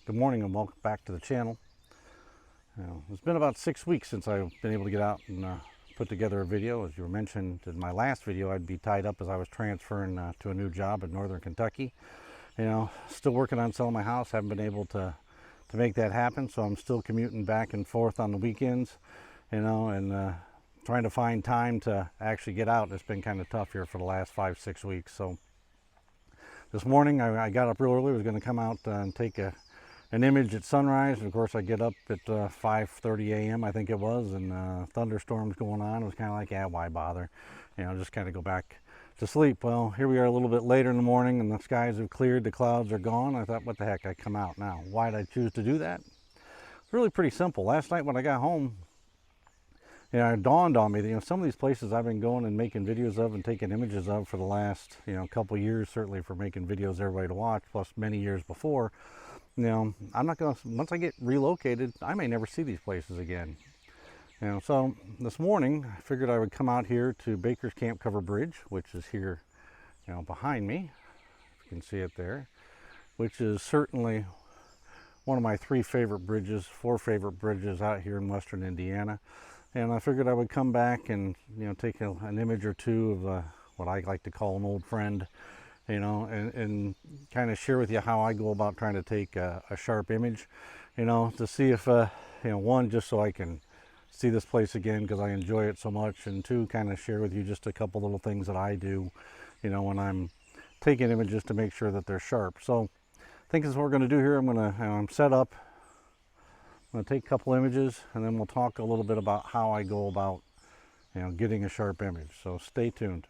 Good morning and welcome back to the channel. It's been about 6 weeks since I've been able to get out and put together a video. As you mentioned in my last video, I'd be tied up as I was transferring to a new job in northern Kentucky. Still working on selling my house. Haven't been able to make that happen, so I'm still commuting back and forth on the weekends, and trying to find time to actually get out. It's been kind of tough here for the last 5-6 weeks. So this morning I got up real early. I was going to come out and take an image at sunrise, and of course I get up at 5:30 a.m. I think it was, and thunderstorms going on. It was kind of like, yeah, why bother, just kind of go back to sleep. Well, here we are a little bit later in the morning and the skies have cleared, the clouds are gone. I thought, what the heck, I come out now. Why did I choose to do that? It's really pretty simple. Last night when I got home, it dawned on me that, some of these places I've been going and making videos of and taking images of for the last, couple years, certainly for making videos everybody to watch, plus many years before. I'm not going to, once I get relocated, I may never see these places again. So this morning I figured I would come out here to Baker's Camp Cover Bridge, which is here, behind me. You can see it there, which is certainly one of my 4 favorite bridges out here in western Indiana. And I figured I would come back and, take an image or two of what I like to call an old friend, and kind of share with you how I go about trying to take a sharp image, to see if, one, just so I can see this place again because I enjoy it so much, and 2, kind of share with you just a couple little things that I do, when I'm taking images to make sure that they're sharp. So I think this is what we're going to do here. I'm set up. I'm going to take a couple images, and then we'll talk a little bit about how I go about, getting a sharp image. So stay tuned.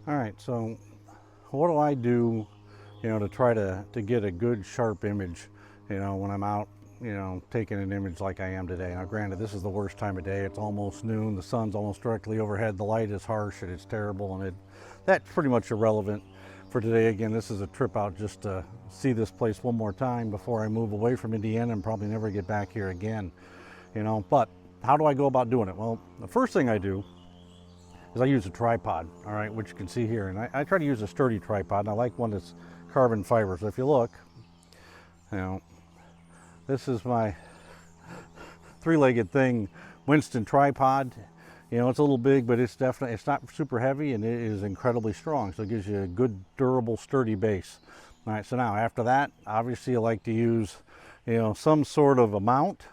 All right, so what do I do, to try to get a good sharp image, when I'm out, taking an image like I am today. Now, granted, this is the worst time of day. It's almost noon. The sun's almost directly overhead. The light is harsh and it's terrible, and that's pretty much irrelevant for today. Again, this is a trip out just to see this place one more time before I move away from Indiana and probably never get back here again, But how do I go about doing it? Well, the first thing I do is I use a tripod, all right, which you can see here. And I try to use a sturdy tripod, and I like one that's carbon fiber. So if you look, this is my 3-legged thing, Winston tripod. It's a little big, but it's not super heavy, and it is incredibly strong. So it gives you a good, durable, sturdy base. All right, so now after that, obviously I like to use, some sort of a mount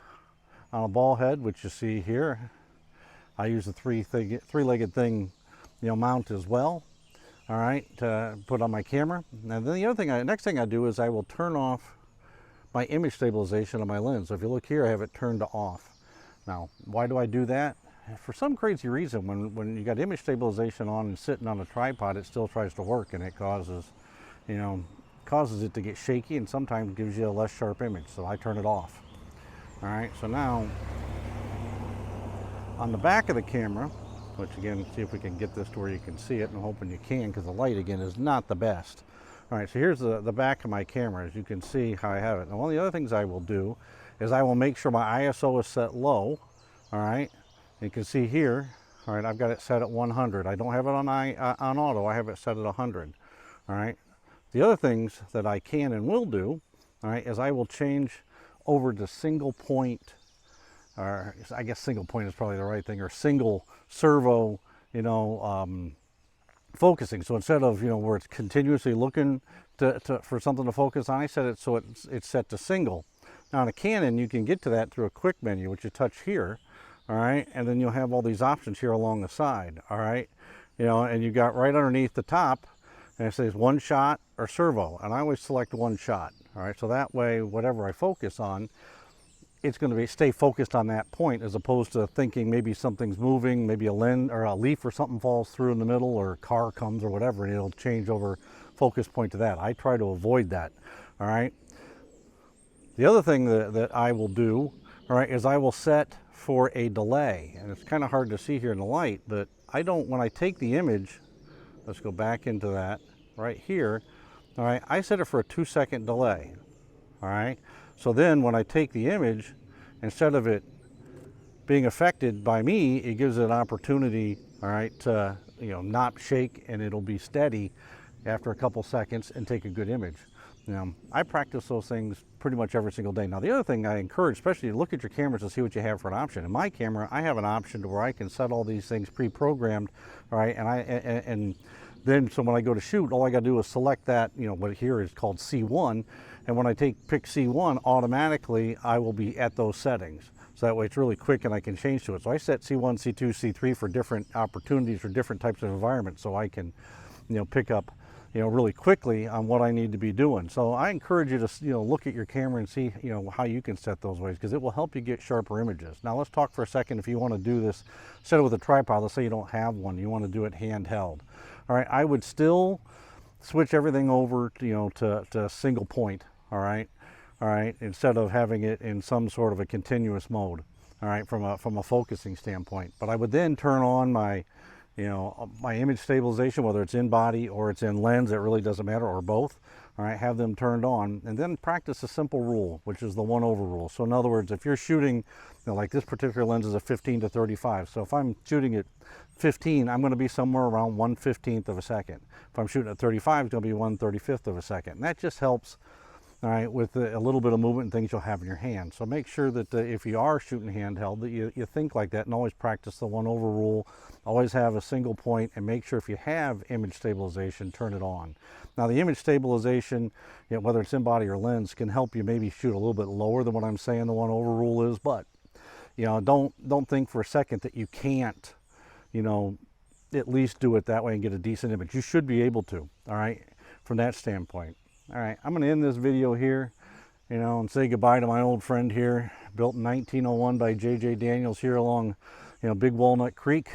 on a ball head, which you see here. I use a 3-legged thing, mount as well. All right, to put on my camera. And then the other thing, next thing I do is I will turn off my image stabilization on my lens. So if you look here, I have it turned to off. Now, why do I do that? For some crazy reason, when you got image stabilization on and sitting on a tripod, it still tries to work, and it causes it to get shaky, and sometimes gives you a less sharp image. So I turn it off. All right, so now, on the back of the camera, which again, see if we can get this to where you can see it, and I'm hoping you can because the light again is not the best. All right, so here's the back of my camera. As you can see how I have it. Now, one of the other things I will do is I will make sure my ISO is set low. All right, you can see here, all right, I've got it set at 100. I don't have it on auto, I have it set at 100. All right, the other things that I can and will do, all right, is I will change over to single point, or I guess single point is probably the right thing, or single servo, focusing. So instead of, where it's continuously looking for something to focus on, I set it so it's set to single. Now on a Canon, you can get to that through a quick menu, which you touch here, all right, and then you'll have all these options here along the side, all right, and you got right underneath the top, and it says 1 shot or servo, and I always select 1 shot, all right, so that way, whatever I focus on, it's going to stay focused on that point, as opposed to thinking maybe something's moving, maybe a limb or a leaf or something falls through in the middle, or a car comes or whatever, and it'll change over focus point to that. I try to avoid that. All right. The other thing that I will do, all right, is I will set for a delay. And it's kind of hard to see here in the light, but I don't, when I take the image, let's go back into that right here, all right, I set it for a 2-second delay, all right? So then when I take the image, instead of it being affected by me, it gives it an opportunity, all right, to, you know, not shake, and it'll be steady after a couple seconds and take a good image. Now, I practice those things pretty much every single day. Now, the other thing I encourage, especially to look at your cameras and see what you have for an option. In my camera, I have an option to where I can set all these things pre-programmed, all right, and then so when I go to shoot, all I got to do is select that, you know, what here is called C1, and when I pick C1, automatically I will be at those settings. So that way it's really quick and I can change to it. So I set C1, C2, C3 for different opportunities for different types of environments, so I can, you know, pick up, you know, really quickly on what I need to be doing. So I encourage you to, you know, look at your camera and see, you know, how you can set those ways, because it will help you get sharper images. Now let's talk for a second, if you want to do this, set it with a tripod. Let's say you don't have one, you want to do it handheld. All right, I would still switch everything over to, you know, to single point, all right, instead of having it in some sort of a continuous mode, all right, from a focusing standpoint. But I would then turn on my, you know, my image stabilization, whether it's in body or it's in lens, it really doesn't matter, or both. All right, have them turned on, and then practice a simple rule, which is the 1/over rule. So in other words, if you're shooting, you know, like this particular lens is a 15 to 35. So if I'm shooting at 15, I'm going to be somewhere around 1/15 of a second. If I'm shooting at 35, it's going to be 1/35 of a second. And that just helps, all right, with a little bit of movement and things you'll have in your hand. So make sure that if you are shooting handheld, that you think like that, and always practice the 1/over rule. Always have a single point, and make sure if you have image stabilization, turn it on. Now the image stabilization, you know, whether it's in body or lens, can help you maybe shoot a little bit lower than what I'm saying the 1/over rule is, but, you know, don't think for a second that you can't, you know, at least do it that way and get a decent image. You should be able to, all right, from that standpoint. All right, I'm going to end this video here, you know, and say goodbye to my old friend here, built in 1901 by J.J. Daniels here along, you know, Big Walnut Creek.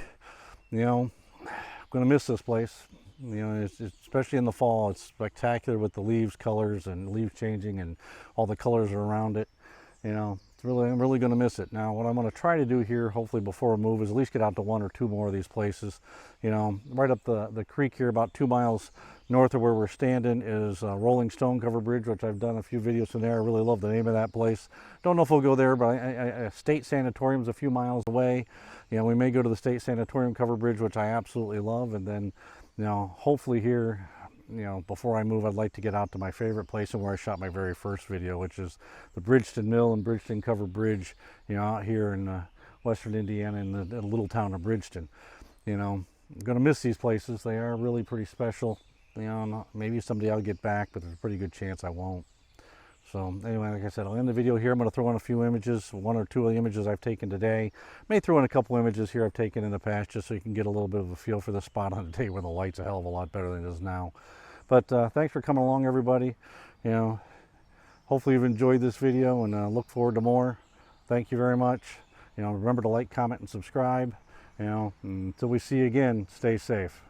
You know, I'm going to miss this place. You know, it's especially in the fall, it's spectacular with the leaves colors and leaves changing and all the colors are around it. You know, it's really, I'm really going to miss it. Now, what I'm going to try to do here, hopefully before I move, is at least get out to 1 or 2 more of these places. You know, right up the creek here, about 2 miles north of where we're standing, is Rolling Stone Covered Bridge, which I've done a few videos from there. I really love the name of that place. Don't know if we'll go there, but State Sanatorium's a few miles away. You know, we may go to the State Sanatorium Covered Bridge, which I absolutely love, and then, you know, hopefully here, you know, before I move, I'd like to get out to my favorite place and where I shot my very first video, which is the Bridgeton Mill and Bridgeton Covered Bridge, you know, out here in western Indiana, in the little town of Bridgeton. You know, I'm going to miss these places. They are really pretty special. You know, maybe someday I'll get back, but there's a pretty good chance I won't. So anyway, like I said, I'll end the video here. I'm going to throw in a few images, 1 or 2 of the images I've taken today. May throw in a couple images here I've taken in the past, just so you can get a little bit of a feel for the spot on a day where the light's a hell of a lot better than it is now. But thanks for coming along, everybody. You know, hopefully you've enjoyed this video, and look forward to more. Thank you very much. You know, remember to like, comment, and subscribe. You know, until we see you again, stay safe.